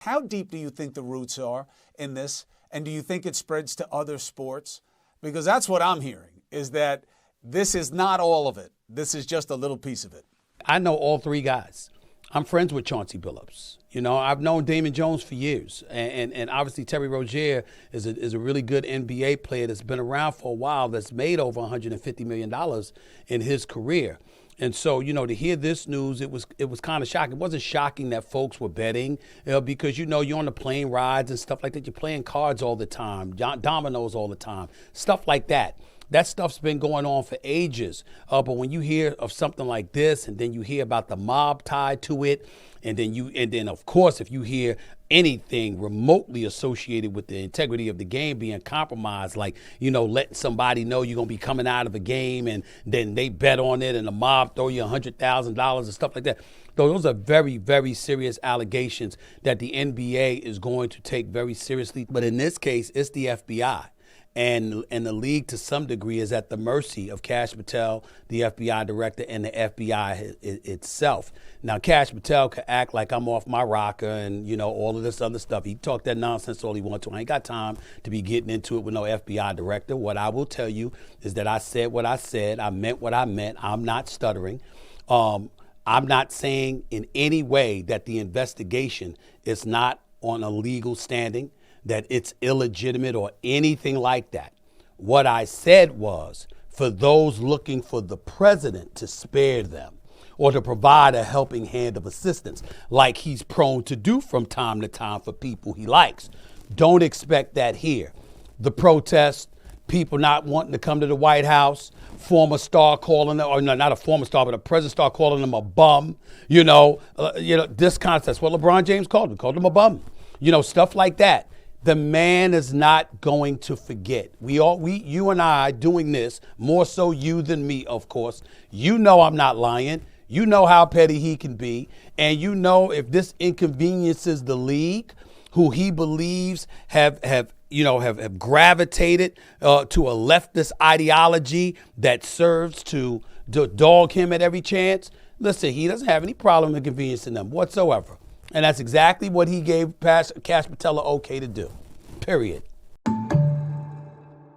How deep do you think the roots are in this? And do you think it spreads to other sports? Because that's what I'm hearing, is that this is not all of it. This is just a little piece of it. I know all three guys. I'm friends with Chauncey Billups. You know, I've known Damon Jones for years. And obviously Terry Rozier is a really good NBA player that's been around for a while, that's made over $150 million in his career. And so, you know, to hear this news, it was kind of shocking. It wasn't shocking that folks were betting because, you know, you're on the plane rides and stuff like that. You're playing cards all the time, dominoes all the time, stuff like that. That stuff's been going on for ages. But when you hear of something like this, and then you hear about the mob tied to it, and then of course, if you hear anything remotely associated with the integrity of the game being compromised, like, you know, letting somebody know you're gonna be coming out of a game, and then they bet on it, and the mob throw you $100,000 and stuff like that. Those are very, very serious allegations that the NBA is going to take very seriously. But in this case, it's the FBI. And the league, to some degree, is at the mercy of Kash Patel, the FBI director, and the FBI itself. Now, Kash Patel could act like I'm off my rocker and, you know, all of this other stuff. He talk that nonsense all he wants to. I ain't got time to be getting into it with no FBI director. What I will tell you is that I said what I said. I meant what I meant. I'm not stuttering. I'm not saying in any way that the investigation is not on a legal standing, that it's illegitimate or anything like that. What I said was, for those looking for the president to spare them or to provide a helping hand of assistance, like he's prone to do from time to time for people he likes, don't expect that here. The protest, people not wanting to come to the White House, former star calling them, or no, not a former star, but a present star calling them a bum, this contest. What LeBron James called him a bum, stuff like that. The man is not going to forget. You and I doing this, more so you than me, of course. You know I'm not lying. You know how petty he can be. And you know if this inconveniences the league, who he believes have gravitated to a leftist ideology that serves to dog him at every chance. Listen, he doesn't have any problem inconveniencing them whatsoever. And that's exactly what he gave Kash Patel okay to do, period.